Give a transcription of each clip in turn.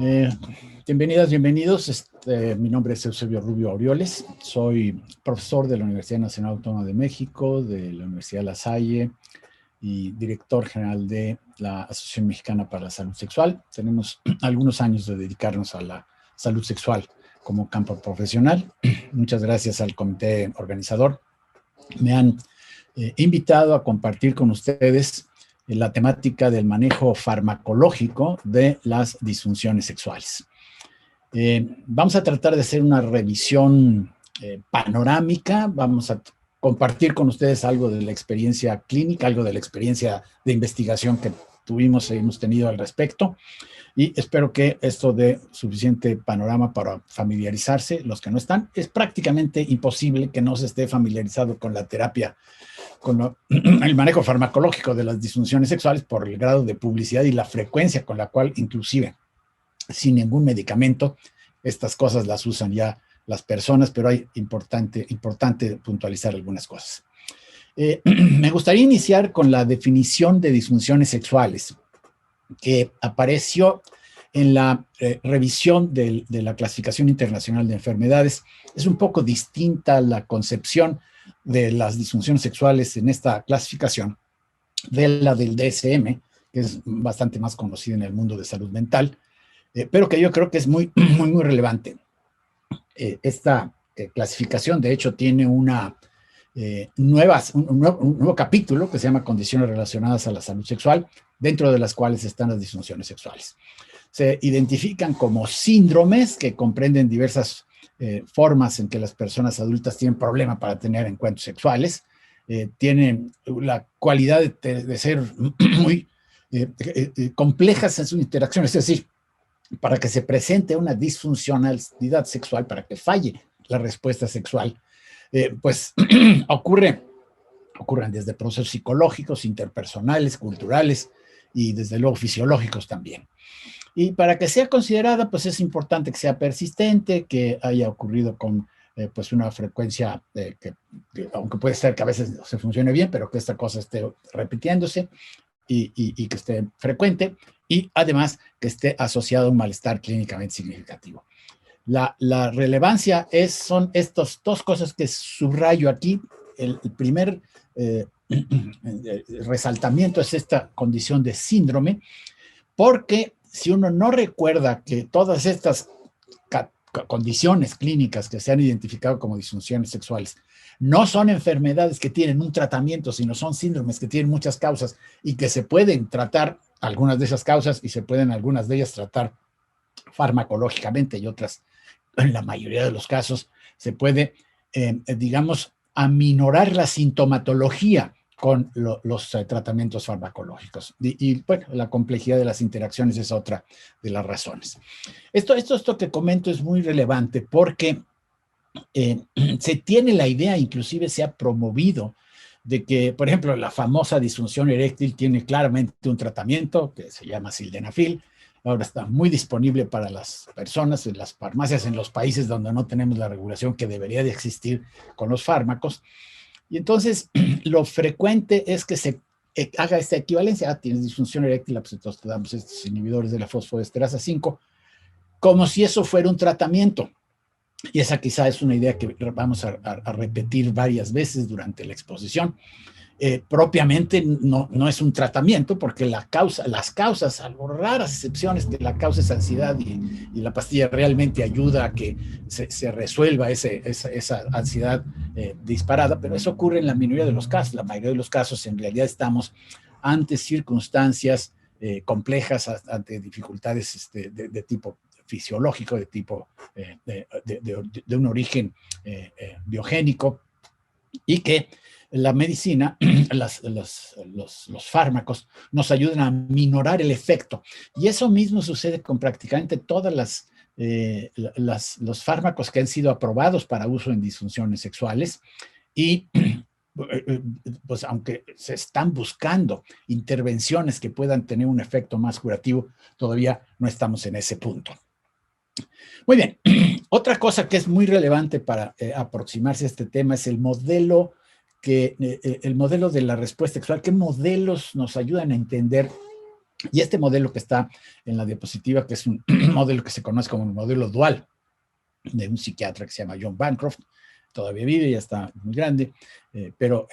Eh, Bienvenidas, bienvenidos. Mi nombre es Eusebio Rubio Aureoles. Soy profesor de la Universidad Nacional Autónoma de México, de la Universidad La Salle y director general de la Asociación Mexicana para la Salud Sexual. Tenemos algunos años de dedicarnos a la salud sexual como campo profesional. Muchas gracias al comité organizador. Me han invitado a compartir con ustedes la temática del manejo farmacológico de las disfunciones sexuales. Vamos a tratar de hacer una revisión panorámica, vamos a compartir con ustedes algo de la experiencia clínica, algo de la experiencia de investigación que tuvimos y hemos tenido al respecto, y espero que esto dé suficiente panorama para familiarizarse. Los que no están, es prácticamente imposible que no se esté familiarizado con la terapia, con el manejo farmacológico de las disfunciones sexuales por el grado de publicidad y la frecuencia con la cual, inclusive sin ningún medicamento, estas cosas las usan ya las personas, pero hay importante puntualizar algunas cosas. Me gustaría iniciar con la definición de disfunciones sexuales que apareció en la revisión de la Clasificación Internacional de Enfermedades. Es un poco distinta la concepción de las disfunciones sexuales en esta clasificación de la del DSM, que es bastante más conocida en el mundo de salud mental, pero que yo creo que es muy relevante. Esta clasificación, de hecho, tiene un nuevo capítulo que se llama Condiciones relacionadas a la salud sexual, dentro de las cuales están las disfunciones sexuales. Se identifican como síndromes que comprenden diversas formas en que las personas adultas tienen problema para tener encuentros sexuales, tienen la cualidad de ser muy complejas en sus interacciones, es decir, para que se presente una disfuncionalidad sexual, para que falle la respuesta sexual, pues ocurren desde procesos psicológicos, interpersonales, culturales y desde luego fisiológicos también. Y para que sea considerada, pues es importante que sea persistente, que haya ocurrido con pues una frecuencia que, aunque puede ser que a veces no se funcione bien, pero que esta cosa esté repitiéndose y que esté frecuente, y además que esté asociado a un malestar clínicamente significativo. La relevancia son estas dos cosas que subrayo aquí. El primer resaltamiento es esta condición de síndrome, porque si uno no recuerda que todas estas condiciones clínicas que se han identificado como disfunciones sexuales no son enfermedades que tienen un tratamiento, sino son síndromes que tienen muchas causas y que se pueden tratar algunas de esas causas y se pueden algunas de ellas tratar farmacológicamente y otras, en la mayoría de los casos, se puede, digamos, aminorar la sintomatología con los tratamientos farmacológicos. Bueno, la complejidad de las interacciones es otra de las razones. Esto que comento es muy relevante porque se tiene la idea, inclusive se ha promovido, de que, por ejemplo, la famosa disfunción eréctil tiene claramente un tratamiento que se llama sildenafil. Ahora está muy disponible para las personas en las farmacias en los países donde no tenemos la regulación que debería de existir con los fármacos. Y entonces lo frecuente es que se haga esta equivalencia. Tienes disfunción eréctil, pues entonces te damos estos inhibidores de la fosfodiesterasa 5, como si eso fuera un tratamiento. Y esa quizá es una idea que vamos a repetir varias veces durante la exposición. Propiamente no es un tratamiento, porque las causas, salvo raras excepciones, que la causa es ansiedad y la pastilla realmente ayuda a que se resuelva esa ansiedad disparada, pero eso ocurre en la minoría de los casos. La mayoría de los casos en realidad estamos ante circunstancias complejas, ante dificultades de tipo fisiológico, de tipo de un origen biogénico, y que la medicina, los fármacos, nos ayudan a minorar el efecto. Y eso mismo sucede con prácticamente todas los fármacos que han sido aprobados para uso en disfunciones sexuales. Y pues aunque se están buscando intervenciones que puedan tener un efecto más curativo, todavía no estamos en ese punto. Muy bien, otra cosa que es muy relevante para aproximarse a este tema es el modelo de la respuesta sexual. ¿Qué modelos nos ayudan a entender Y este modelo que está en la diapositiva, que es un modelo que se conoce como el modelo dual, de un psiquiatra que se llama John Bancroft, todavía vive, ya está muy grande, pero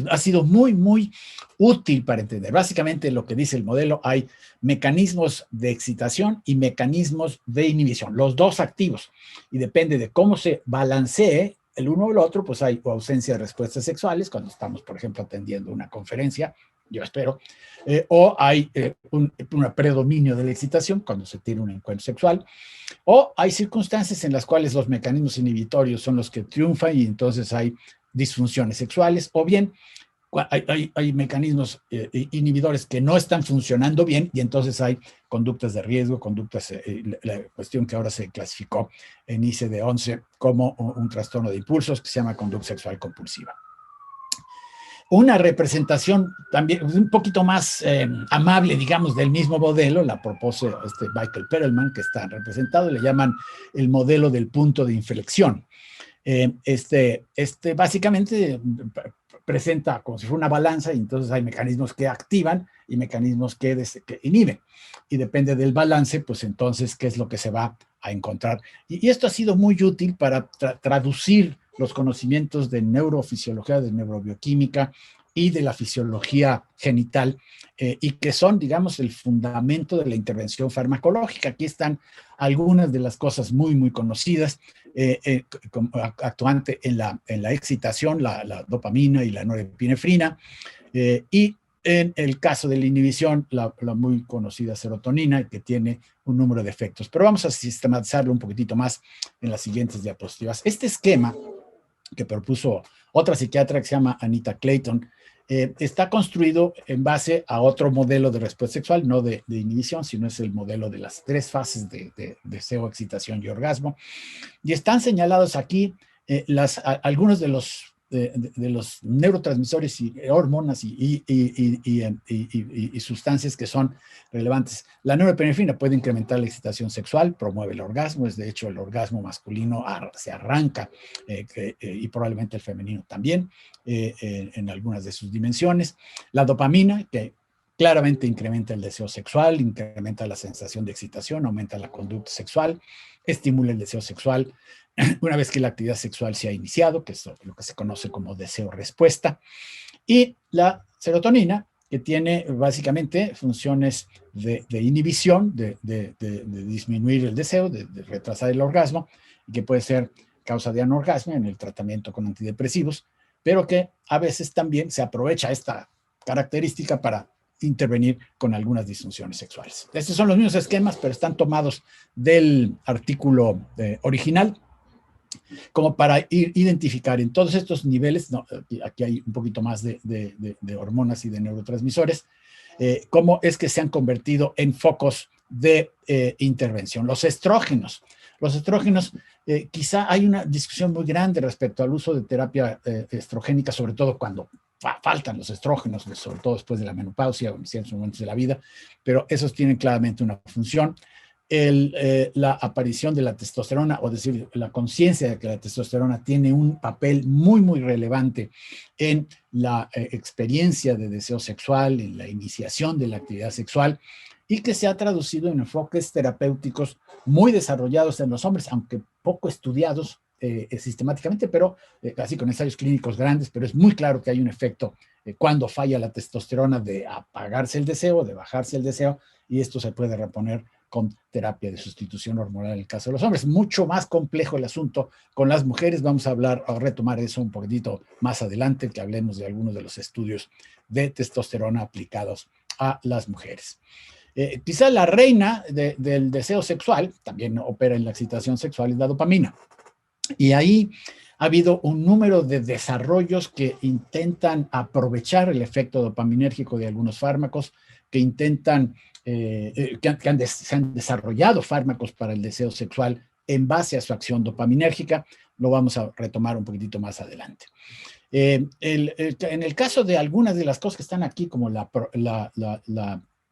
ha sido muy, muy útil para entender. Básicamente lo que dice el modelo, hay mecanismos de excitación y mecanismos de inhibición, los dos activos, y depende de cómo se balancee el uno o el otro, pues hay ausencia de respuestas sexuales, cuando estamos, por ejemplo, atendiendo una conferencia, yo espero, o hay un predominio de la excitación cuando se tiene un encuentro sexual, o hay circunstancias en las cuales los mecanismos inhibitorios son los que triunfan y entonces hay disfunciones sexuales, o bien hay mecanismos inhibidores que no están funcionando bien y entonces hay conductas de riesgo, conductas, la cuestión que ahora se clasificó en ICD-11 como un trastorno de impulsos que se llama conducta sexual compulsiva. Una representación también un poquito más amable, digamos, del mismo modelo, la propuso Michael Perelman, que está representado, le llaman el modelo del punto de inflexión. Básicamente presenta como si fuera una balanza y entonces hay mecanismos que activan y mecanismos que inhiben. Y depende del balance, pues entonces, ¿qué es lo que se va a encontrar? Y esto ha sido muy útil para traducir los conocimientos de neurofisiología, de neurobioquímica y de la fisiología genital, y que son, digamos, el fundamento de la intervención farmacológica. Aquí están algunas de las cosas muy, muy conocidas, actuante en la excitación, la dopamina y la norepinefrina, y en el caso de la inhibición, la muy conocida serotonina, que tiene un número de efectos. Pero vamos a sistematizarlo un poquitito más en las siguientes diapositivas. Este esquema que propuso otra psiquiatra que se llama Anita Clayton, está construido en base a otro modelo de respuesta sexual, no de inhibición, sino es el modelo de las 3 fases de deseo, excitación y orgasmo. Y están señalados aquí algunos de los neurotransmisores y hormonas y sustancias que son relevantes. La norepinefrina puede incrementar la excitación sexual, promueve el orgasmo, es de hecho el orgasmo masculino se arranca, y probablemente el femenino también, en algunas de sus dimensiones. La dopamina, que claramente incrementa el deseo sexual, incrementa la sensación de excitación, aumenta la conducta sexual, estimula el deseo sexual una vez que la actividad sexual se ha iniciado, que es lo que se conoce como deseo-respuesta, y la serotonina, que tiene básicamente funciones de inhibición, de disminuir el deseo, de retrasar el orgasmo, y que puede ser causa de anorgasmia en el tratamiento con antidepresivos, pero que a veces también se aprovecha esta característica para intervenir con algunas disfunciones sexuales. Estos son los mismos esquemas, pero están tomados del artículo original, como para identificar en todos estos niveles, no, aquí hay un poquito más de hormonas y de neurotransmisores, cómo es que se han convertido en focos de intervención. Los estrógenos, quizá hay una discusión muy grande respecto al uso de terapia estrogénica, sobre todo cuando faltan los estrógenos, sobre todo después de la menopausia o en ciertos momentos de la vida, pero esos tienen claramente una función. La aparición de la testosterona, o decir, la conciencia de que la testosterona tiene un papel muy, muy relevante en la experiencia de deseo sexual, en la iniciación de la actividad sexual, y que se ha traducido en enfoques terapéuticos muy desarrollados en los hombres, aunque poco estudiados sistemáticamente, pero casi con ensayos clínicos grandes, pero es muy claro que hay un efecto cuando falla la testosterona de apagarse el deseo, de bajarse el deseo, y esto se puede reponer con terapia de sustitución hormonal en el caso de los hombres. Mucho más complejo el asunto con las mujeres. Vamos a retomar eso un poquitito más adelante, que hablemos de algunos de los estudios de testosterona aplicados a las mujeres. Quizá la reina del deseo sexual, también opera en la excitación sexual, es la dopamina. Y ahí ha habido un número de desarrollos que intentan aprovechar el efecto dopaminérgico de algunos fármacos, que intentan se han desarrollado fármacos para el deseo sexual en base a su acción dopaminérgica. Lo vamos a retomar un poquitito más adelante. En el caso de algunas de las cosas que están aquí, como la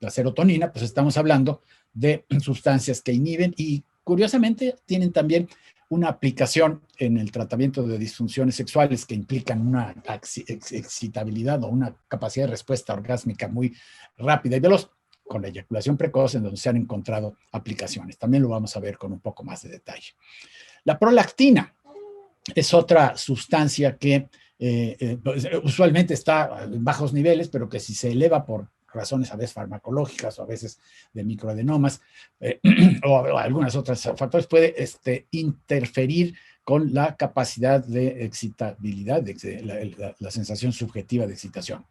serotonina, pues estamos hablando de sustancias que inhiben y curiosamente tienen también una aplicación en el tratamiento de disfunciones sexuales que implican una excitabilidad o una capacidad de respuesta orgásmica muy rápida y veloz. con la eyaculación precoz, en donde se han encontrado aplicaciones. También lo vamos a ver con un poco más de detalle. La prolactina es otra sustancia que pues, usualmente está en bajos niveles, pero que si se eleva por razones a veces farmacológicas o a veces de microadenomas o algunas otras factores, puede interferir con la capacidad de excitabilidad, la sensación subjetiva de excitación.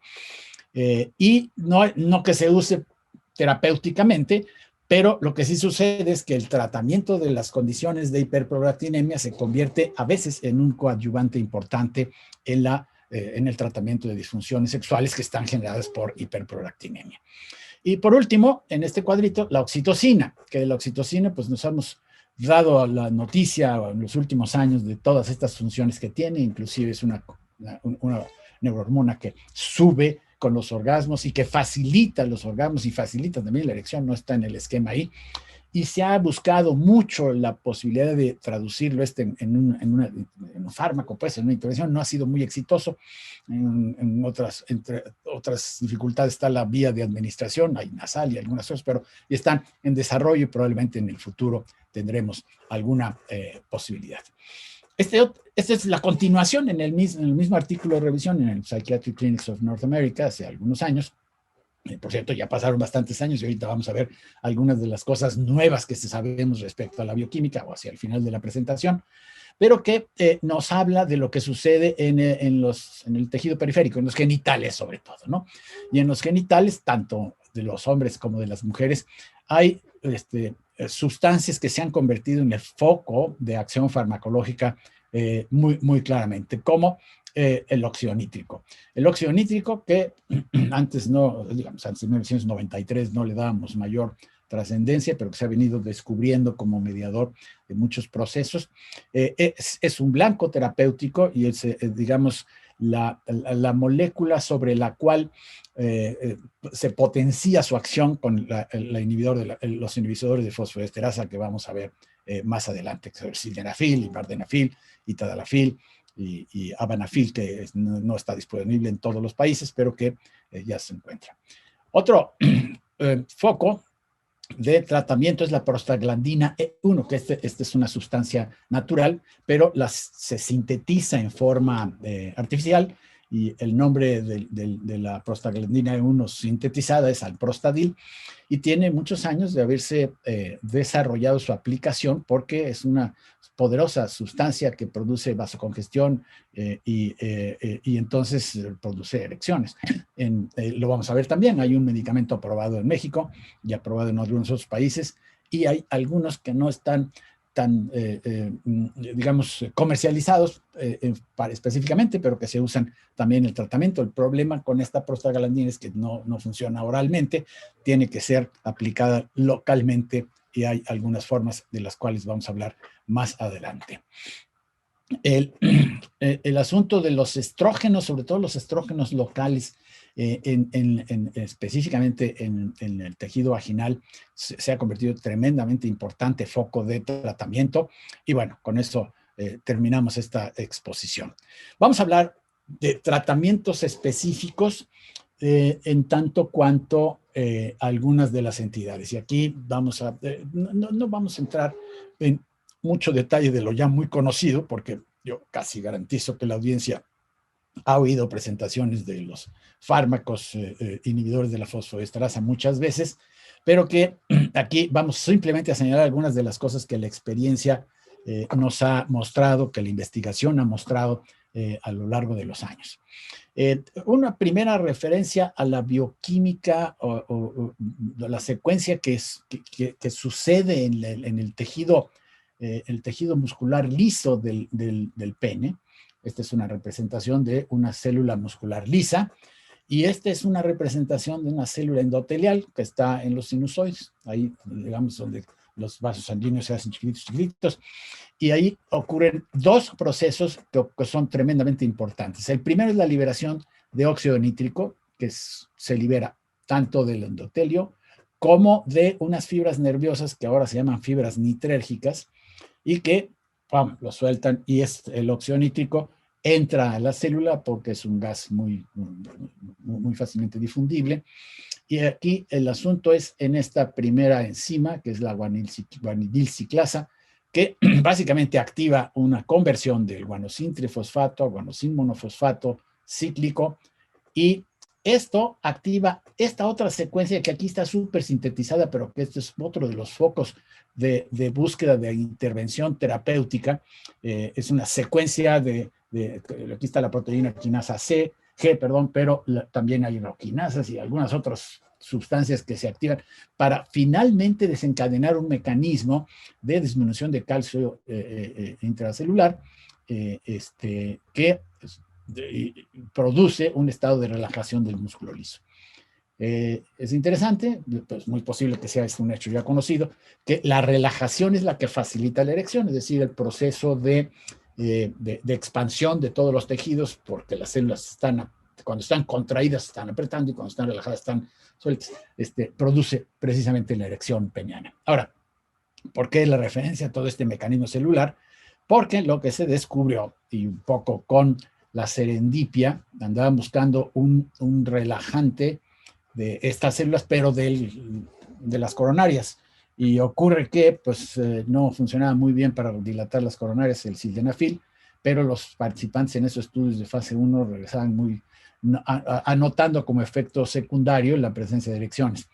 Y no que se use terapéuticamente, pero lo que sí sucede es que el tratamiento de las condiciones de hiperprolactinemia se convierte a veces en un coadyuvante importante en el tratamiento de disfunciones sexuales que están generadas por hiperprolactinemia. Y por último, en este cuadrito, la oxitocina, que de la oxitocina pues nos hemos dado la noticia en los últimos años de todas estas funciones que tiene, inclusive es una neurohormona que sube con los orgasmos y que facilita los orgasmos y facilita también la erección, no está en el esquema ahí. Y se ha buscado mucho la posibilidad de traducirlo en un fármaco, pues en una intervención, no ha sido muy exitoso. Entre otras dificultades está la vía de administración, hay nasal y algunas cosas, pero están en desarrollo y probablemente en el futuro tendremos alguna posibilidad. Esta es la continuación en el mismo artículo de revisión en el Psychiatric Clinics of North America hace algunos años. Por cierto, ya pasaron bastantes años y ahorita vamos a ver algunas de las cosas nuevas que sabemos respecto a la bioquímica o hacia el final de la presentación, pero que nos habla de lo que sucede en el tejido periférico, en los genitales sobre todo, ¿no? Y en los genitales, tanto de los hombres como de las mujeres, hay sustancias que se han convertido en el foco de acción farmacológica muy claramente, como el óxido nítrico. El óxido nítrico que antes antes de 1993 no le dábamos mayor trascendencia, pero que se ha venido descubriendo como mediador de muchos procesos. Es un blanco terapéutico y es, digamos, la molécula sobre la cual se potencia su acción con los inhibidores de fosfoesterasa que vamos a ver más adelante, que son sildenafil, vardenafil, tadalafil y abanafil, que no está disponible en todos los países, pero que ya se encuentra. Otro foco de tratamiento es la prostaglandina E1, que esta es una sustancia natural, pero se sintetiza en forma artificial, y el nombre de la prostaglandina E1 sintetizada es alprostadil, y tiene muchos años de haberse desarrollado su aplicación porque es una poderosa sustancia que produce vasocongestión y entonces produce erecciones. Lo vamos a ver también, hay un medicamento aprobado en México y aprobado en algunos otros países, y hay algunos que no están tan, digamos, comercializados específicamente, pero que se usan también en el tratamiento. El problema con esta prostaglandina es que no funciona oralmente, tiene que ser aplicada localmente y hay algunas formas de las cuales vamos a hablar más adelante. El asunto de los estrógenos, sobre todo los estrógenos locales, específicamente en el tejido vaginal, se ha convertido en tremendamente importante foco de tratamiento. Y bueno, con eso terminamos esta exposición. Vamos a hablar de tratamientos específicos en tanto cuanto algunas de las entidades. Y aquí vamos no vamos a entrar en mucho detalle de lo ya muy conocido, porque yo casi garantizo que la audiencia ha oído presentaciones de los fármacos inhibidores de la fosfoesterasa muchas veces, pero que aquí vamos simplemente a señalar algunas de las cosas que la experiencia nos ha mostrado, que la investigación ha mostrado a lo largo de los años. Una primera referencia a la bioquímica o la secuencia que sucede en el tejido muscular liso del pene. Esta es una representación de una célula muscular lisa, y esta es una representación de una célula endotelial que está en los sinusoides, ahí, digamos, donde los vasos sanguíneos se hacen chiquitos, y ahí ocurren dos procesos que son tremendamente importantes. El primero es la liberación de óxido nítrico, que se libera tanto del endotelio como de unas fibras nerviosas que ahora se llaman fibras nitrérgicas, y que lo sueltan, y el óxido nítrico entra a la célula porque es un gas muy fácilmente difundible, Y aquí el asunto es en esta primera enzima, que es la guanidilciclasa, que básicamente activa una conversión del guanosin trifosfato a guanosin monofosfato cíclico, y esto activa esta otra secuencia que aquí está súper sintetizada, pero que este es otro de los focos de búsqueda de intervención terapéutica. Es una secuencia aquí está la proteína quinasa G, perdón, pero también hay uroquinasas y algunas otras sustancias que se activan para finalmente desencadenar un mecanismo de disminución de calcio intracelular que produce un estado de relajación del músculo liso. Es interesante, pues muy posible que sea un hecho ya conocido, que la relajación es la que facilita la erección, es decir, el proceso de expansión de todos los tejidos, porque las células cuando están contraídas están apretando y cuando están relajadas están sueltas, produce precisamente la erección peniana. Ahora, ¿por qué la referencia a todo este mecanismo celular? Porque lo que se descubrió, y un poco con la serendipia, andaban buscando un relajante de estas células, pero de las coronarias. Y ocurre que pues, no funcionaba muy bien para dilatar las coronarias el sildenafil, pero los participantes en esos estudios de fase 1 regresaban anotando como efecto secundario la presencia de erecciones.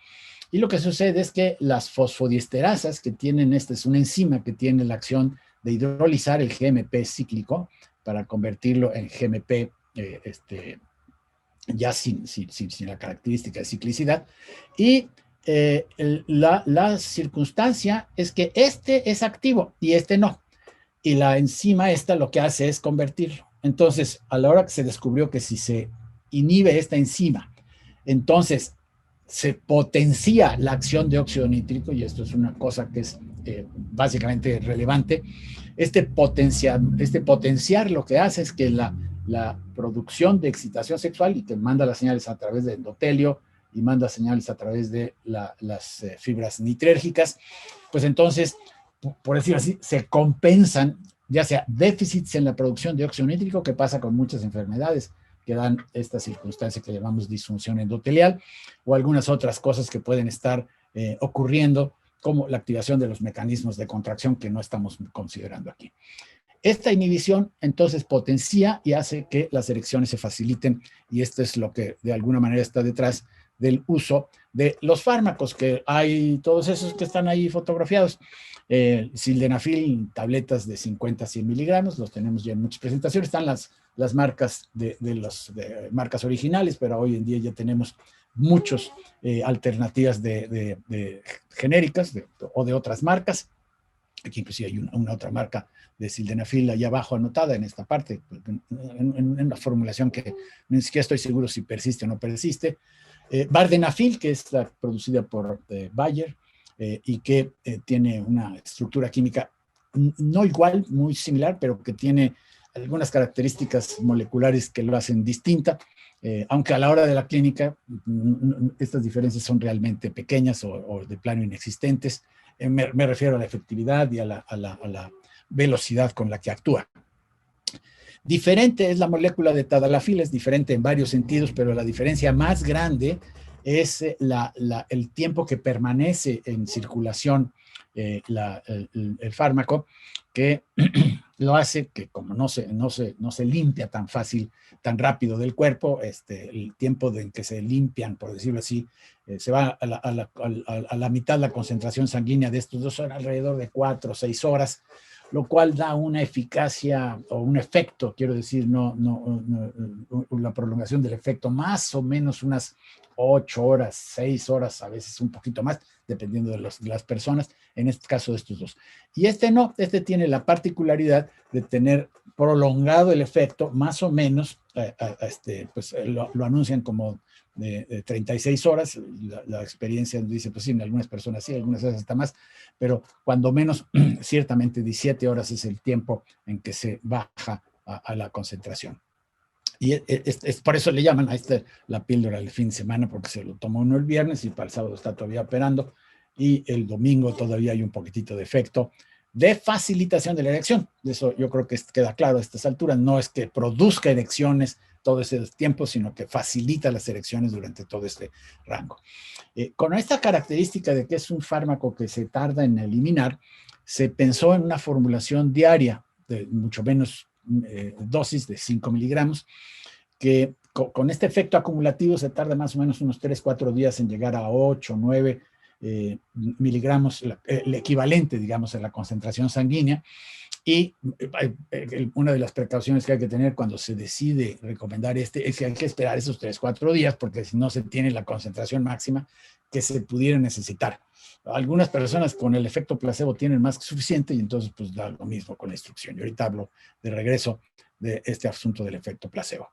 Y lo que sucede es que las fosfodiesterasas que tienen, esta es una enzima que tiene la acción de hidrolizar el GMP cíclico para convertirlo en GMP ya sin la característica de ciclicidad. Y la circunstancia es que este es activo y este no. Y la enzima esta lo que hace es convertirlo. Entonces, a la hora que se descubrió que si se inhibe esta enzima, entonces se potencia la acción de óxido nítrico, y esto es una cosa que es básicamente relevante. Potenciar lo que hace es que la producción de excitación sexual, y que manda las señales a través del endotelio y manda señales a través de las fibras nitrérgicas, pues entonces, por decirlo así, se compensan ya sea déficits en la producción de óxido nítrico, que pasa con muchas enfermedades que dan esta circunstancia que llamamos disfunción endotelial, o algunas otras cosas que pueden estar ocurriendo, como la activación de los mecanismos de contracción que no estamos considerando aquí. Esta inhibición entonces potencia y hace que las erecciones se faciliten, y esto es lo que de alguna manera está detrás del uso de los fármacos, que hay todos esos que están ahí fotografiados. Sildenafil, tabletas de 50 a 100 miligramos, los tenemos ya en muchas presentaciones, están las marcas de marcas originales, pero hoy en día ya tenemos muchas alternativas de genéricas o de otras marcas. Aquí inclusive hay una otra marca de sildenafil allá abajo anotada en esta parte, en una formulación que ni siquiera estoy seguro si persiste o no persiste. Vardenafil, que es la producida por Bayer, y que tiene una estructura química no igual, muy similar, pero que tiene algunas características moleculares que lo hacen distinta, aunque a la hora de la clínica estas diferencias son realmente pequeñas o de plano inexistentes. Me refiero a la efectividad y a la velocidad con la que actúa. Diferente es la molécula de tadalafil, es diferente en varios sentidos, pero la diferencia más grande es el tiempo que permanece en circulación el fármaco, que lo hace que como no se limpia tan fácil, tan rápido del cuerpo, el tiempo en que se limpian, por decirlo así, se va a la mitad la concentración sanguínea de estos dos, son alrededor de 4 o 6 horas, lo cual da una eficacia o un efecto, quiero decir, la prolongación del efecto, más o menos unas 8 horas, 6 horas, a veces un poquito más, dependiendo de las personas, en este caso de estos dos. Y no, tiene la particularidad de tener prolongado el efecto, más o menos, pues lo anuncian como de 36 horas, la experiencia dice, pues sí, en algunas personas sí, algunas veces hasta más, pero cuando menos, ciertamente 17 horas es el tiempo en que se baja a la concentración. Y por eso le llaman a la píldora del fin de semana, porque se lo toma uno el viernes y para el sábado está todavía operando, y el domingo todavía hay un poquitito de efecto de facilitación de la erección. Eso yo creo que queda claro a estas alturas. No es que produzca erecciones todo ese tiempo, sino que facilita las erecciones durante todo este rango. Con esta característica de que es un fármaco que se tarda en eliminar, se pensó en una formulación diaria de mucho menos dosis de 5 miligramos, que con este efecto acumulativo se tarda más o menos unos 3-4 días en llegar a 8, 9 miligramos, el equivalente, digamos, a la concentración sanguínea. Y una de las precauciones que hay que tener cuando se decide recomendar es que hay que esperar esos 3-4 días, porque si no se tiene la concentración máxima que se pudiera necesitar. Algunas personas con el efecto placebo tienen más que suficiente y entonces pues da lo mismo con la instrucción. Y ahorita hablo de regreso de este asunto del efecto placebo.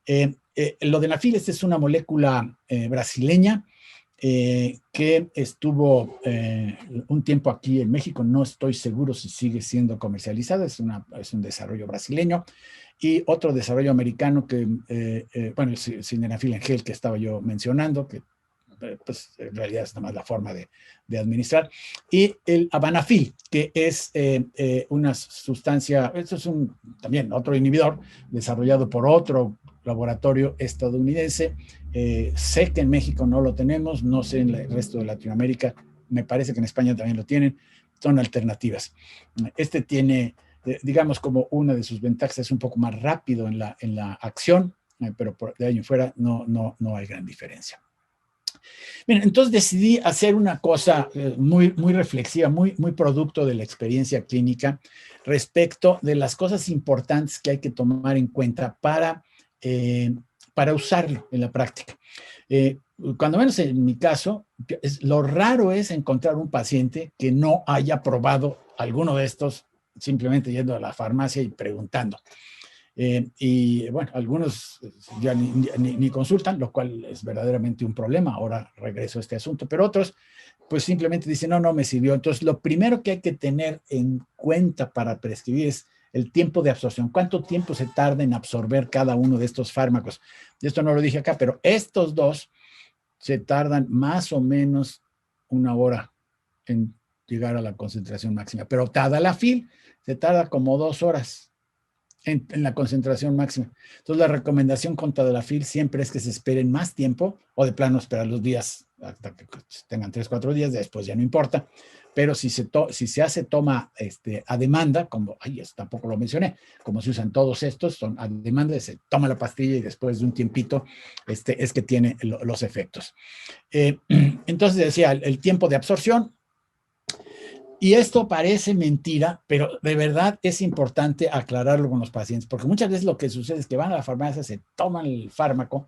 El lodenafil, esta es una molécula brasileña que estuvo un tiempo aquí en México. No estoy seguro si sigue siendo comercializada, es un desarrollo brasileño. Y otro desarrollo americano que, bueno, el sildenafil en gel que estaba yo mencionando, que pues en realidad es nada más la forma de administrar, y el avanafil, que es una sustancia, esto es también otro inhibidor desarrollado por otro laboratorio estadounidense. Sé que en México no lo tenemos, no sé en el resto de Latinoamérica, me parece que en España también lo tienen, son alternativas. Este tiene, digamos, como una de sus ventajas es un poco más rápido en la acción, pero de ahí en fuera no hay gran diferencia. Bien, entonces decidí hacer una cosa muy reflexiva, muy producto de la experiencia clínica respecto de las cosas importantes que hay que tomar en cuenta para usarlo en la práctica. Cuando menos en mi caso, lo raro es encontrar un paciente que no haya probado alguno de estos simplemente yendo a la farmacia y preguntando. Y bueno, algunos ya ni consultan, lo cual es verdaderamente un problema. Ahora regreso a este asunto, pero otros pues simplemente dicen, no me sirvió. Entonces, lo primero que hay que tener en cuenta para prescribir es el tiempo de absorción. ¿Cuánto tiempo se tarda en absorber cada uno de estos fármacos? Esto no lo dije acá, pero estos dos se tardan más o menos 1 hora en llegar a la concentración máxima. Pero tadalafil se tarda como 2 horas en la concentración máxima. Entonces, la recomendación con tadalafil siempre es que se esperen más tiempo o de plano esperar los días hasta que tengan 3-4 días, después ya no importa. Pero si se hace toma a demanda, como, tampoco lo mencioné, como se usan todos estos, son a demanda, se toma la pastilla y después de un tiempito es que tiene los efectos. Entonces decía, el tiempo de absorción. Y esto parece mentira, pero de verdad es importante aclararlo con los pacientes, porque muchas veces lo que sucede es que van a la farmacia, se toman el fármaco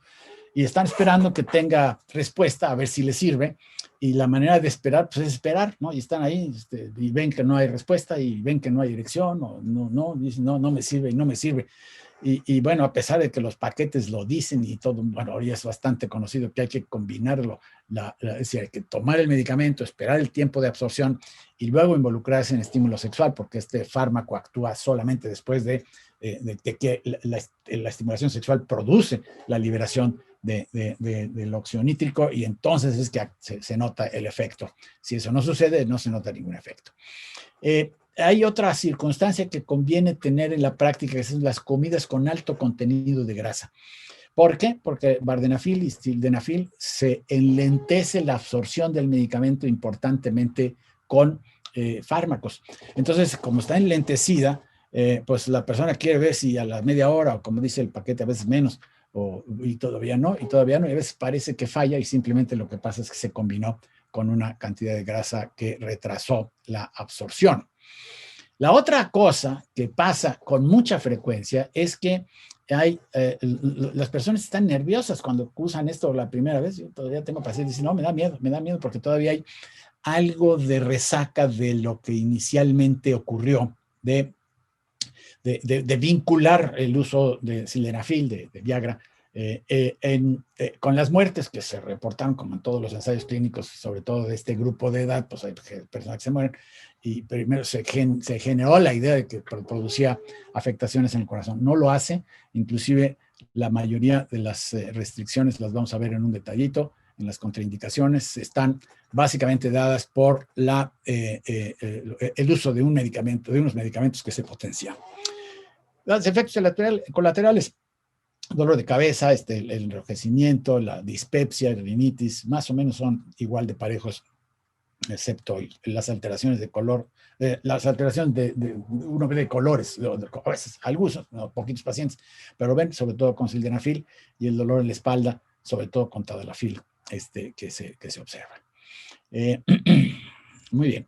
y están esperando que tenga respuesta a ver si les sirve, y la manera de esperar pues es esperar, ¿no? Y están ahí y ven que no hay respuesta y ven que no hay dirección, o dicen no me sirve y no me sirve. Y bueno, a pesar de que los paquetes lo dicen y todo, bueno, ahora es bastante conocido que hay que combinarlo, es decir, hay que tomar el medicamento, esperar el tiempo de absorción y luego involucrarse en estímulo sexual, porque este fármaco actúa solamente después de que la estimulación sexual produce la liberación del óxido nítrico, y entonces es que se nota el efecto. Si eso no sucede, no se nota ningún efecto. Hay otra circunstancia que conviene tener en la práctica, que son las comidas con alto contenido de grasa. ¿Por qué? Porque vardenafil y sildenafil se enlentece la absorción del medicamento importantemente con fármacos. Entonces, como está enlentecida, pues la persona quiere ver si a la media hora, o como dice el paquete, a veces menos, y todavía no, y a veces parece que falla y simplemente lo que pasa es que se combinó con una cantidad de grasa que retrasó la absorción. La otra cosa que pasa con mucha frecuencia es que las personas están nerviosas cuando usan esto la primera vez. Yo todavía tengo pacientes que dicen, no, me da miedo porque todavía hay algo de resaca de lo que inicialmente ocurrió, de vincular el uso de sildenafil, de Viagra, con las muertes que se reportaron, como en todos los ensayos clínicos, sobre todo de este grupo de edad, pues hay personas que se mueren, y primero se generó la idea de que producía afectaciones en el corazón. No lo hace, inclusive la mayoría de las restricciones las vamos a ver en un detallito. En las contraindicaciones están básicamente dadas por el uso de un medicamento, de unos medicamentos que se potencian. Los efectos colaterales. dolor de cabeza, el enrojecimiento, la dispepsia, el rinitis, más o menos son igual de parejos, excepto las alteraciones de color, las alteraciones uno ve de colores, a veces algunos, no, poquitos pacientes, pero ven sobre todo con sildenafil, y el dolor en la espalda, sobre todo con tadalafil, que se observa. Muy bien.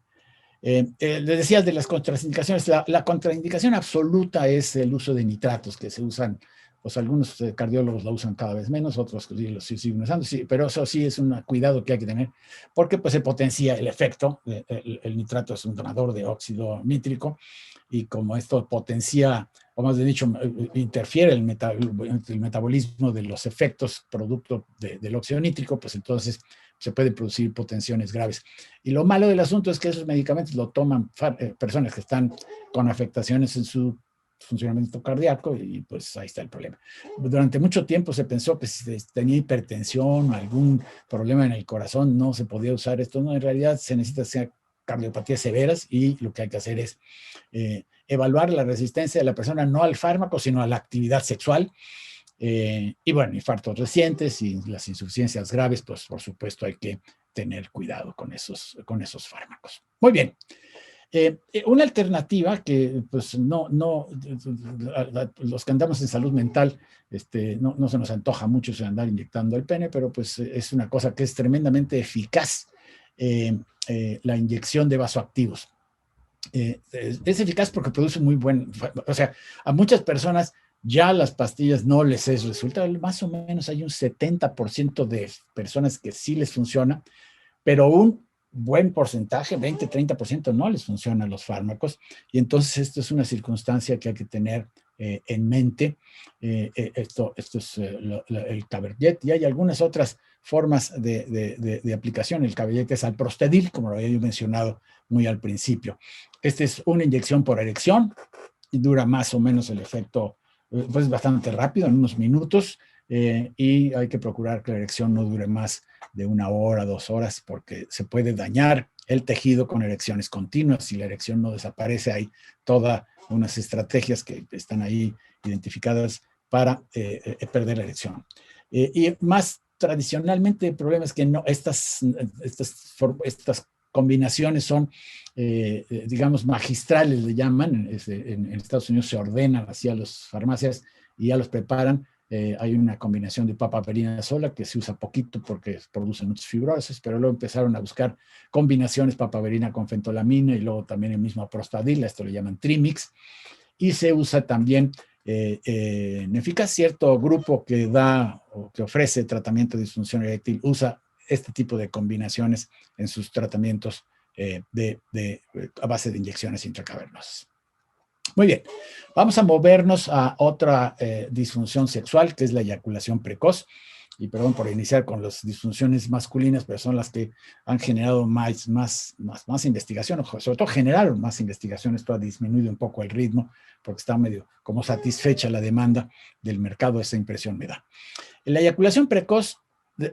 Les decía de las contraindicaciones, la contraindicación absoluta es el uso de nitratos que se usan, pues algunos cardiólogos lo usan cada vez menos, otros los siguen usando, sí, pero eso sí es un cuidado que hay que tener, porque pues se potencia el efecto, el nitrato es un donador de óxido nítrico, y como esto potencia, o más bien dicho, interfiere el metabolismo de los efectos producto del óxido nítrico, pues entonces se pueden producir hipotensiones graves. Y lo malo del asunto es que esos medicamentos lo toman personas que están con afectaciones en su funcionamiento cardíaco, y pues ahí está el problema. Durante mucho tiempo se pensó que si tenía hipertensión o algún problema en el corazón no se podía usar esto. No, en realidad se necesita hacer cardiopatías severas, y lo que hay que hacer es evaluar la resistencia de la persona no al fármaco, sino a la actividad sexual. Y bueno, infartos recientes y las insuficiencias graves, pues por supuesto hay que tener cuidado con esos fármacos. Muy bien. Una alternativa que pues los que andamos en salud mental, no se nos antoja mucho andar inyectando el pene, pero pues es una cosa que es tremendamente eficaz, la inyección de vasoactivos. Es eficaz porque produce muy buen, o sea, a muchas personas ya las pastillas no les es resultado, más o menos hay un 70% de personas que sí les funciona, pero un buen porcentaje, 20-30%, no les funcionan los fármacos, y entonces esto es una circunstancia que hay que tener en mente. Esto es el Cabernet, y hay algunas otras formas de aplicación. El Cabernet es alprostedil, como lo había mencionado muy al principio. Esta es una inyección por erección y dura más o menos el efecto, pues bastante rápido, en unos minutos, y hay que procurar que la erección no dure más de 1 hora, 2 horas, porque se puede dañar el tejido con erecciones continuas. Si la erección no desaparece, hay todas unas estrategias que están ahí identificadas para perder la erección. Y más tradicionalmente el problema es que no, estas combinaciones son, digamos, magistrales, le llaman. En Estados Unidos se ordenan así a las farmacias y ya los preparan. Hay una combinación de papaverina sola que se usa poquito porque produce muchos fibrosis, pero luego empezaron a buscar combinaciones papaverina con fentolamina, y luego también el mismo prostadil, esto le llaman trimix, y se usa también en eficaz. Cierto grupo que da o que ofrece tratamiento de disfunción eréctil usa este tipo de combinaciones en sus tratamientos a base de inyecciones intracavernosas. Muy bien, vamos a movernos a otra disfunción sexual, que es la eyaculación precoz. Y perdón por iniciar con las disfunciones masculinas, pero son las que han generado más investigación, sobre todo generaron más investigación. Esto ha disminuido un poco el ritmo porque está medio como satisfecha la demanda del mercado, esa impresión me da. En la eyaculación precoz,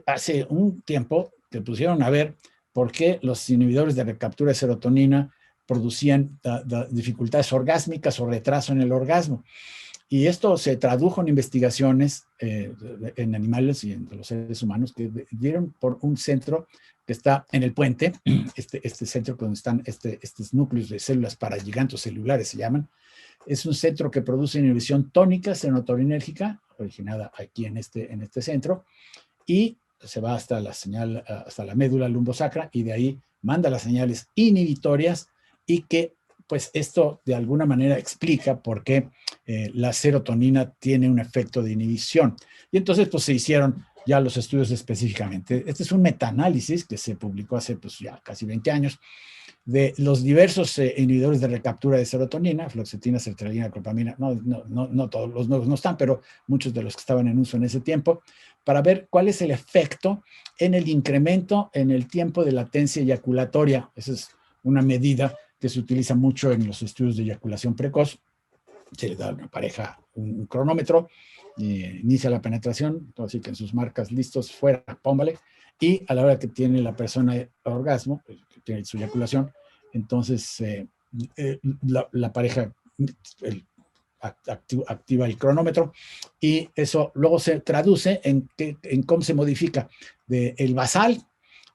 hace un tiempo se pusieron a ver por qué los inhibidores de recaptura de serotonina producían dificultades orgásmicas o retraso en el orgasmo. Y esto se tradujo en investigaciones en animales y en los seres humanos, que dieron por un centro que está en el puente, este centro donde están estos núcleos de células paragigantes celulares se llaman. Es un centro que produce inhibición tónica serotoninérgica, originada aquí en este centro, y se va hasta la señal, hasta la médula lumbosacra, y de ahí manda las señales inhibitorias, y que pues esto de alguna manera explica por qué la serotonina tiene un efecto de inhibición. Y entonces pues se hicieron ya los estudios específicamente. Este es un metaanálisis que se publicó hace pues ya casi 20 años, de los diversos inhibidores de recaptura de serotonina, fluoxetina, sertralina, clopamina. No todos los nuevos no están, pero muchos de los que estaban en uso en ese tiempo, para ver cuál es el efecto en el incremento en el tiempo de latencia eyaculatoria. Esa es una medida que se utiliza mucho en los estudios de eyaculación precoz. Se le da a una pareja un cronómetro, inicia la penetración, así que en sus marcas listos, fuera, pómbale, y a la hora que tiene la persona orgasmo, que tiene su eyaculación, entonces la pareja activa el cronómetro, y eso luego se traduce en cómo se modifica el basal,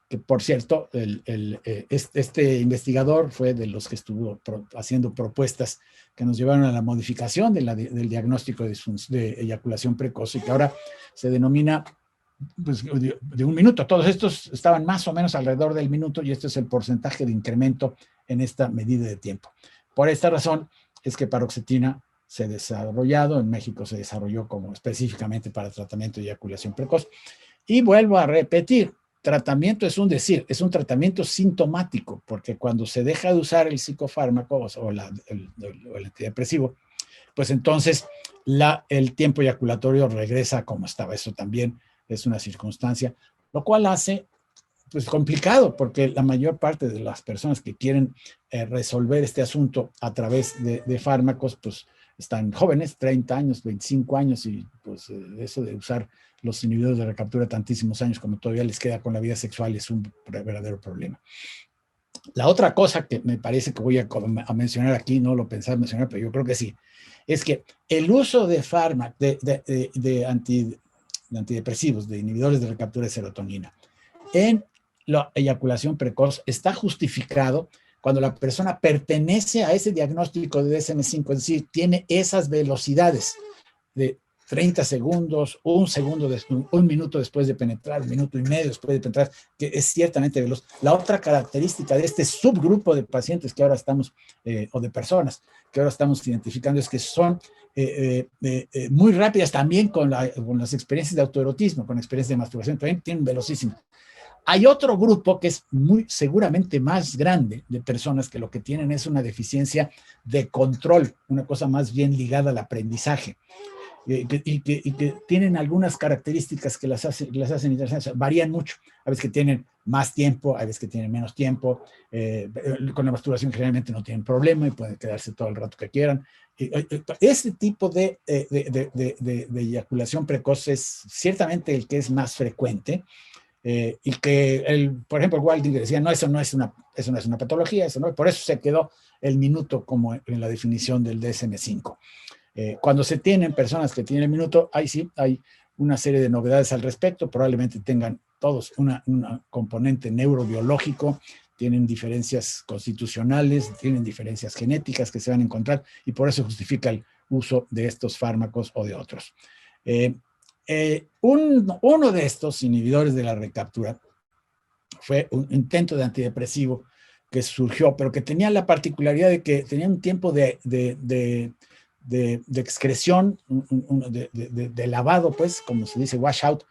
que por cierto, este investigador fue de los que estuvo haciendo propuestas que nos llevaron a la modificación del diagnóstico de eyaculación precoz, y que ahora se denomina pues, de 1 minuto. Todos estos estaban más o menos alrededor del minuto, y este es el porcentaje de incremento en esta medida de tiempo. Por esta razón es que paroxetina se ha desarrollado, en México se desarrolló como específicamente para tratamiento de eyaculación precoz. Y vuelvo a repetir, tratamiento es un decir, es un tratamiento sintomático, porque cuando se deja de usar el psicofármaco o el antidepresivo, pues entonces el tiempo eyaculatorio regresa como estaba. Eso también es una circunstancia, lo cual hace pues complicado, porque la mayor parte de las personas que quieren resolver este asunto a través de fármacos, pues están jóvenes, 30 años, 25 años, y pues eso de usar los inhibidores de recaptura tantísimos años como todavía les queda con la vida sexual es un verdadero problema. La otra cosa que me parece que voy a mencionar aquí, no lo pensaba mencionar, pero yo creo que sí, es que el uso de fármacos, de antidepresivos, de inhibidores de recaptura de serotonina, en la eyaculación precoz está justificado cuando la persona pertenece a ese diagnóstico de DSM-5, es decir, tiene esas velocidades de 30 segundos, 1 minuto después de penetrar, 1 minuto y medio después de penetrar, que es ciertamente veloz. La otra característica de este subgrupo de pacientes que ahora estamos, o de personas que ahora estamos identificando, es que son muy rápidas también con las experiencias de autoerotismo, con experiencias de masturbación, también tienen velocísimo. Hay otro grupo que es muy seguramente más grande de personas que lo que tienen es una deficiencia de control, una cosa más bien ligada al aprendizaje, y que tienen algunas características que las hacen interesantes. Varían mucho. A veces que tienen más tiempo, a veces que tienen menos tiempo. Con la masturbación generalmente no tienen problema y pueden quedarse todo el rato que quieran. Este tipo de eyaculación precoz es ciertamente el que es más frecuente. Y que, por ejemplo, Waldinger decía, no, eso no es una patología, eso no, por eso se quedó el minuto como en la definición del DSM-5. Cuando se tienen personas que tienen el minuto, ahí sí hay una serie de novedades al respecto, probablemente tengan todos una componente neurobiológico, tienen diferencias constitucionales, tienen diferencias genéticas que se van a encontrar, y por eso justifica el uso de estos fármacos o de otros. Uno de estos inhibidores de la recaptura fue un intento de antidepresivo que surgió, pero que tenía la particularidad de que tenía un tiempo de excreción, de lavado, pues, como se dice, washout,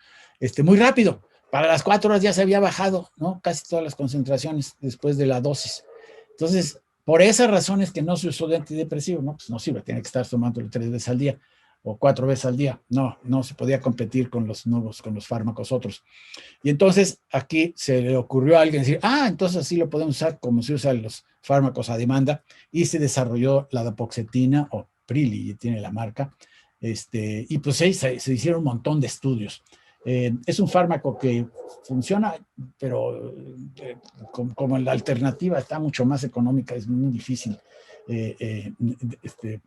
muy rápido. Para las 4 horas ya se había bajado, ¿no? Casi todas las concentraciones después de la dosis. Entonces, por esas razones que no se usó de antidepresivo, ¿no? Pues no sirve, tiene que estar tomándolo 3 veces al día o 4 veces al día. No se podía competir con los fármacos otros. Y entonces aquí se le ocurrió a alguien decir, entonces así lo podemos usar como se usan los fármacos a demanda, y se desarrolló la dapoxetina, o Prili, tiene la marca, y pues ahí se hicieron un montón de estudios. Es un fármaco que funciona, pero como la alternativa está mucho más económica, es muy difícil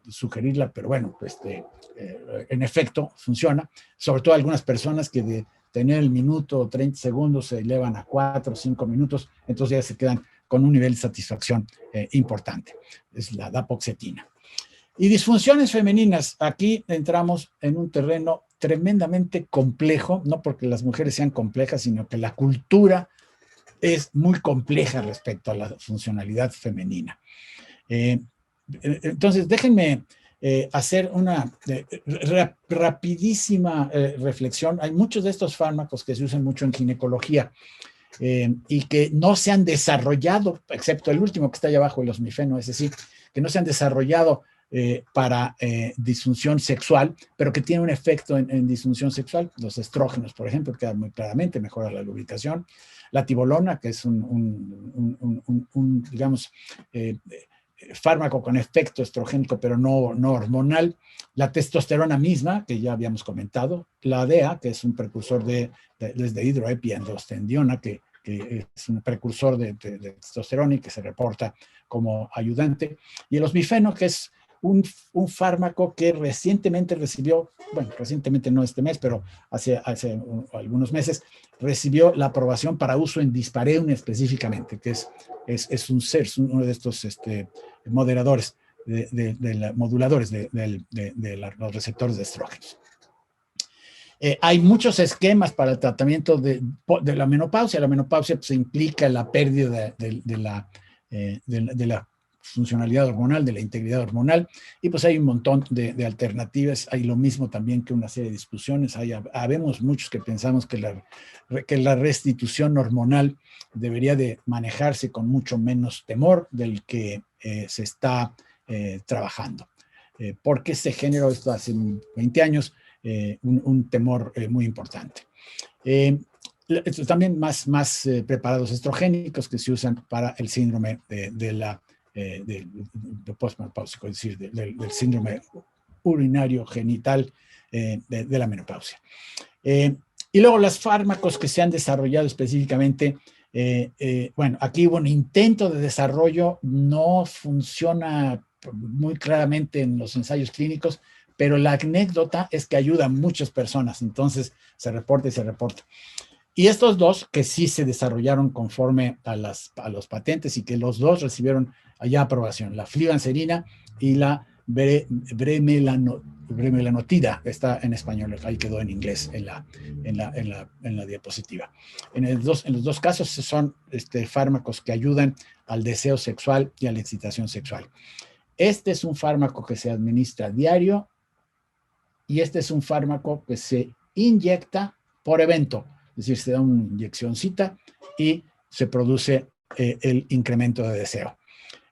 sugerirla, pero bueno, en efecto funciona, sobre todo algunas personas que de tener el minuto o 30 segundos se elevan a 4 o 5 minutos, entonces ya se quedan con un nivel de satisfacción importante. Es la dapoxetina. Y disfunciones femeninas, aquí entramos en un terreno tremendamente complejo, no porque las mujeres sean complejas, sino que la cultura es muy compleja respecto a la funcionalidad femenina. Entonces, déjenme hacer una rapidísima reflexión. Hay muchos de estos fármacos que se usan mucho en ginecología y que no se han desarrollado, excepto el último que está allá abajo, el osmifeno, es decir, que no se han desarrollado para disfunción sexual, pero que tiene un efecto en disfunción sexual. Los estrógenos, por ejemplo, quedan muy claramente, mejora la lubricación. La tibolona, que es digamos, fármaco con efecto estrogénico, pero no hormonal. La testosterona misma, que ya habíamos comentado. La DEA, que es un precursor de hidroepiandrostendiona, que es un precursor de testosterona y que se reporta como ayudante. Y el osmifeno, que es un fármaco que recientemente recibió, bueno, recientemente no este mes, pero hace algunos meses, recibió la aprobación para uso en dispareunia específicamente, que es un CERS, uno de estos moderadores, moduladores de los receptores de estrógenos. Hay muchos esquemas para el tratamiento de la menopausia. La menopausia pues, implica la pérdida de la funcionalidad hormonal, de la integridad hormonal, y pues hay un montón de alternativas. Hay lo mismo también que una serie de discusiones. Habemos muchos que pensamos que la restitución hormonal debería de manejarse con mucho menos temor del que se está trabajando. Porque se generó esto hace 20 años, un temor muy importante. También más preparados estrogénicos que se usan para el síndrome de postmenopáusico, es decir, del síndrome urinario genital de la menopausia. Y luego los fármacos que se han desarrollado específicamente, bueno, aquí hubo un intento de desarrollo, no funciona muy claramente en los ensayos clínicos, pero la anécdota es que ayuda a muchas personas, entonces se reporta y se reporta. Y estos dos que sí se desarrollaron conforme a los patentes y que los dos recibieron allá aprobación, la flibanserina y la bremelanotida, está en español, ahí quedó en inglés en la diapositiva. En los dos casos son fármacos que ayudan al deseo sexual y a la excitación sexual. Este es un fármaco que se administra diario y este es un fármaco que se inyecta por evento, es decir, se da una inyeccióncita y se produce el incremento de deseo.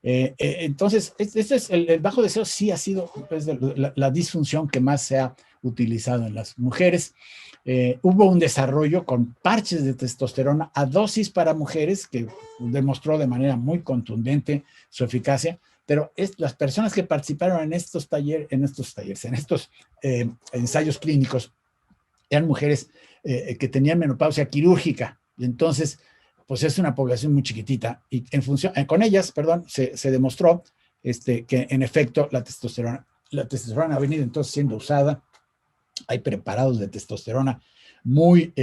Entonces, este es el bajo deseo sí ha sido pues, la disfunción que más se ha utilizado en las mujeres. Hubo un desarrollo con parches de testosterona a dosis para mujeres que demostró de manera muy contundente su eficacia, pero las personas que participaron en estos ensayos clínicos eran mujeres que tenían menopausia quirúrgica, y entonces pues es una población muy chiquitita, y con ellas, perdón, se demostró que en efecto la testosterona ha venido entonces siendo usada. Hay preparados de testosterona muy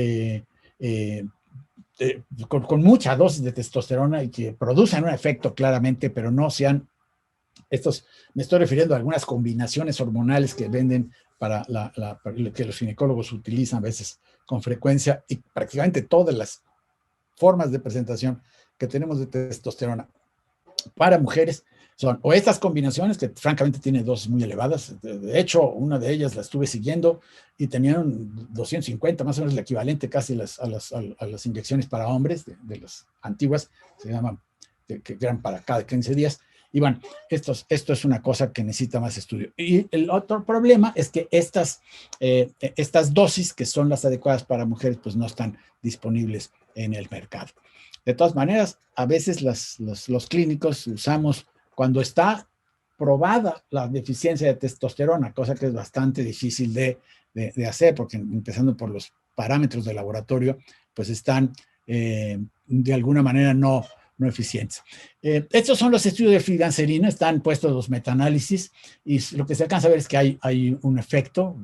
con mucha dosis de testosterona y que producen un efecto claramente, pero no sean me estoy refiriendo a algunas combinaciones hormonales que venden para que los ginecólogos utilizan a veces con frecuencia, y prácticamente todas las formas de presentación que tenemos de testosterona para mujeres son o estas combinaciones que francamente tienen dosis muy elevadas. De hecho, una de ellas la estuve siguiendo y tenían 250, más o menos el equivalente casi a las inyecciones para hombres de las antiguas, se llaman, que eran para cada 15 días. Y bueno, esto es una cosa que necesita más estudio. Y el otro problema es que estas dosis, que son las adecuadas para mujeres, pues no están disponibles en el mercado. De todas maneras, a veces los clínicos usamos cuando está probada la deficiencia de testosterona, cosa que es bastante difícil de hacer, porque empezando por los parámetros de laboratorio, pues están de alguna manera no eficientes. Estos son los estudios de flibanserina, están puestos los metaanálisis, y lo que se alcanza a ver es que hay un efecto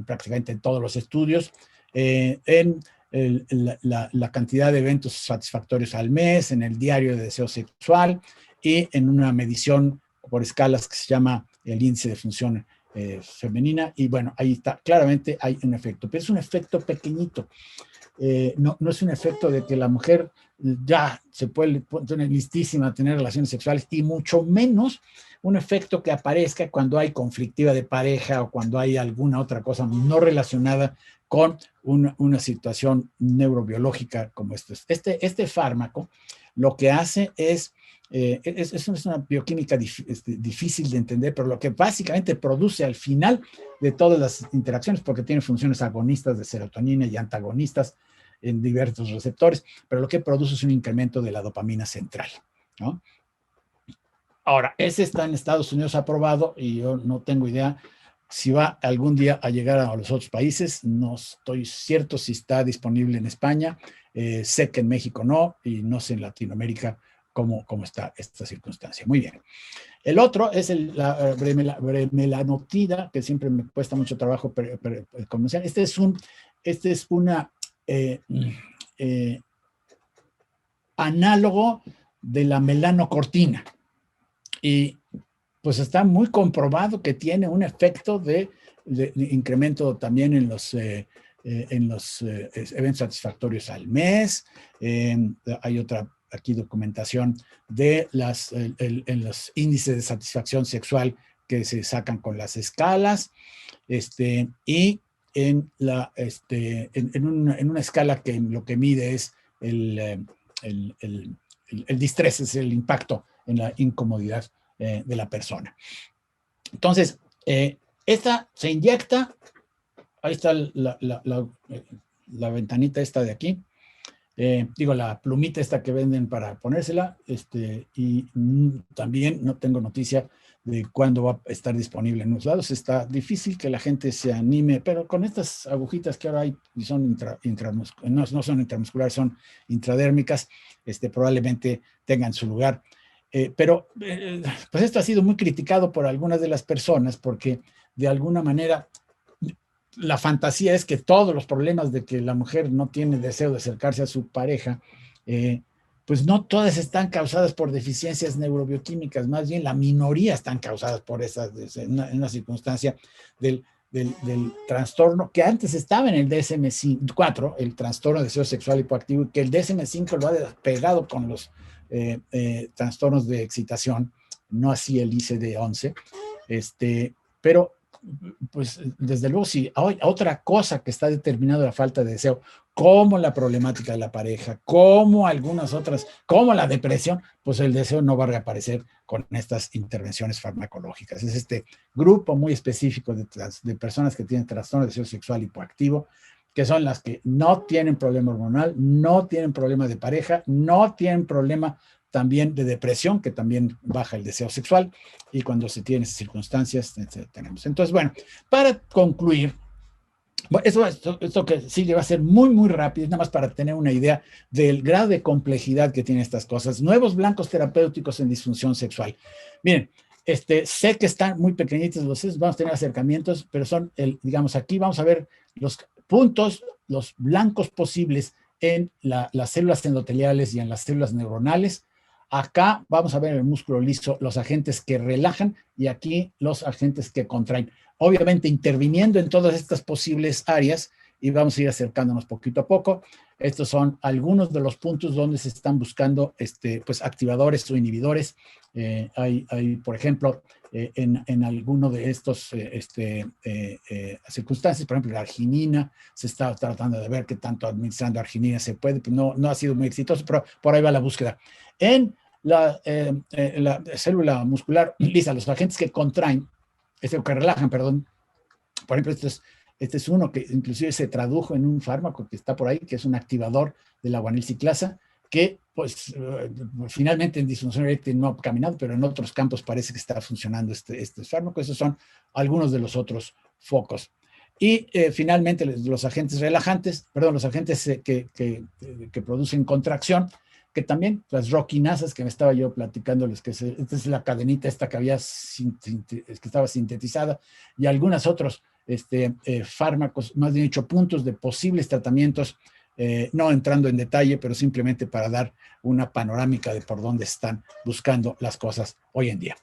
prácticamente en todos los estudios, en la cantidad de eventos satisfactorios al mes, en el diario de deseo sexual y en una medición por escalas que se llama el índice de función femenina. Y bueno, ahí está, claramente hay un efecto, pero es un efecto pequeñito. No es un efecto de que la mujer ya se puede poner listísima a tener relaciones sexuales, y mucho menos un efecto que aparezca cuando hay conflictiva de pareja o cuando hay alguna otra cosa no relacionada con una situación neurobiológica como esto. Este fármaco lo que hace es una bioquímica difícil de entender, pero lo que básicamente produce al final de todas las interacciones, porque tiene funciones agonistas de serotonina y antagonistas en diversos receptores, pero lo que produce es un incremento de la dopamina central, ¿no? Ahora, ese está en Estados Unidos aprobado y yo no tengo idea si va algún día a llegar a los otros países. No estoy cierto si está disponible en España. Sé que en México no, y no sé en Latinoamérica cómo está esta circunstancia. Muy bien. El otro es la bremelanotida, que siempre me cuesta mucho trabajo pronunciar. Este es una análogo de la melanocortina. Y pues está muy comprobado que tiene un efecto de incremento también en los eventos satisfactorios al mes. Hay otra aquí documentación de en los índices de satisfacción sexual que se sacan con las escalas, y en una escala que lo que mide es el distrés, es el impacto en la incomodidad de la persona. Entonces, esta se inyecta, ahí está la ventanita esta de aquí, digo, la plumita esta que venden para ponérsela, y también no tengo noticia de cuándo va a estar disponible en los lados. Está difícil que la gente se anime, pero con estas agujitas que ahora hay, y son no son intramusculares, son intradérmicas, probablemente tengan su lugar. Pero pues esto ha sido muy criticado por algunas de las personas porque de alguna manera la fantasía es que todos los problemas de que la mujer no tiene deseo de acercarse a su pareja, pues no todas están causadas por deficiencias neurobioquímicas, más bien la minoría están causadas por esas, en una circunstancia del trastorno que antes estaba en el DSM-4, el trastorno de deseo sexual hipoactivo, y que el DSM-5 lo ha pegado con los trastornos de excitación, no así el ICD-11, pero pues desde luego si hay otra cosa que está determinada la falta de deseo, como la problemática de la pareja, como algunas otras, como la depresión, pues el deseo no va a reaparecer con estas intervenciones farmacológicas. Es este grupo muy específico de personas que tienen trastorno de deseo sexual hipoactivo, que son las que no tienen problema hormonal, no tienen problema de pareja, no tienen problema también de depresión, que también baja el deseo sexual, y cuando se tienen esas circunstancias, tenemos. Entonces, bueno, para concluir, esto que sigue va a ser muy, muy rápido, nada más para tener una idea del grado de complejidad que tienen estas cosas. Nuevos blancos terapéuticos en disfunción sexual. Miren, sé que están muy pequeñitos los vamos a tener acercamientos, pero son, digamos, aquí vamos a ver los puntos, los blancos posibles en las células endoteliales y en las células neuronales. Acá vamos a ver el músculo liso, los agentes que relajan, y aquí los agentes que contraen. Obviamente interviniendo en todas estas posibles áreas, y vamos a ir acercándonos poquito a poco. Estos son algunos de los puntos donde se están buscando pues, activadores o inhibidores. Hay, por ejemplo, en alguno de estos circunstancias, por ejemplo, la arginina, se está tratando de ver qué tanto administrando arginina se puede, pues no ha sido muy exitoso, pero por ahí va la búsqueda. En la célula muscular lisa, los agentes que contraen, que relajan, perdón, por ejemplo, este es uno que inclusive se tradujo en un fármaco que está por ahí, que es un activador de la guanilciclasa, que pues finalmente en disfunción eréctil no ha caminado, pero en otros campos parece que está funcionando este fármaco. Esos son algunos de los otros focos. Y finalmente los agentes relajantes, perdón, los agentes que producen contracción, que también las roquinasas que me estaba yo platicándoles, esta es la cadenita esta que que estaba sintetizada, y algunos otros fármacos, más de 8 puntos de posibles tratamientos, no entrando en detalle, pero simplemente para dar una panorámica de por dónde están buscando las cosas hoy en día.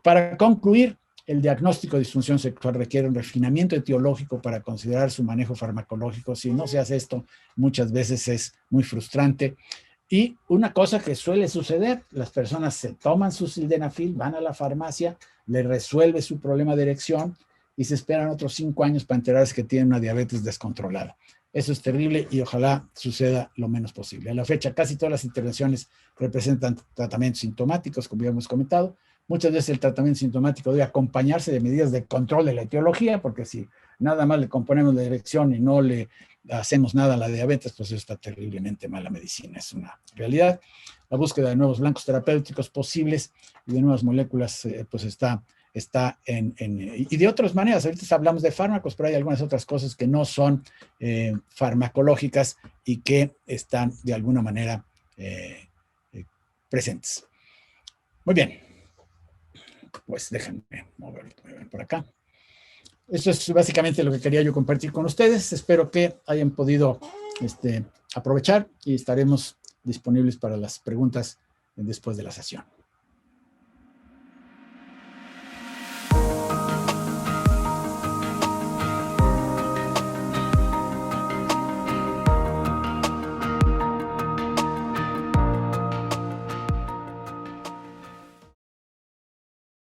Para concluir, el diagnóstico de disfunción sexual requiere un refinamiento etiológico para considerar su manejo farmacológico. Si no se hace esto, muchas veces es muy frustrante. Y una cosa que suele suceder, las personas se toman su sildenafil, van a la farmacia, le resuelve su problema de erección y se esperan otros 5 años para enterarse que tienen una diabetes descontrolada. Eso es terrible y ojalá suceda lo menos posible. A la fecha, casi todas las intervenciones representan tratamientos sintomáticos, como ya hemos comentado. Muchas veces el tratamiento sintomático debe acompañarse de medidas de control de la etiología, porque si nada más le componemos la erección y no le hacemos nada a la diabetes, pues eso está terriblemente mala medicina, es una realidad. La búsqueda de nuevos blancos terapéuticos posibles y de nuevas moléculas, pues está y de otras maneras. Ahorita hablamos de fármacos, pero hay algunas otras cosas que no son farmacológicas y que están de alguna manera presentes. Muy bien. pues déjenme moverlo por acá. Eso es básicamente lo que quería yo compartir con ustedes. Espero que hayan podido aprovechar y estaremos disponibles para las preguntas después de la sesión.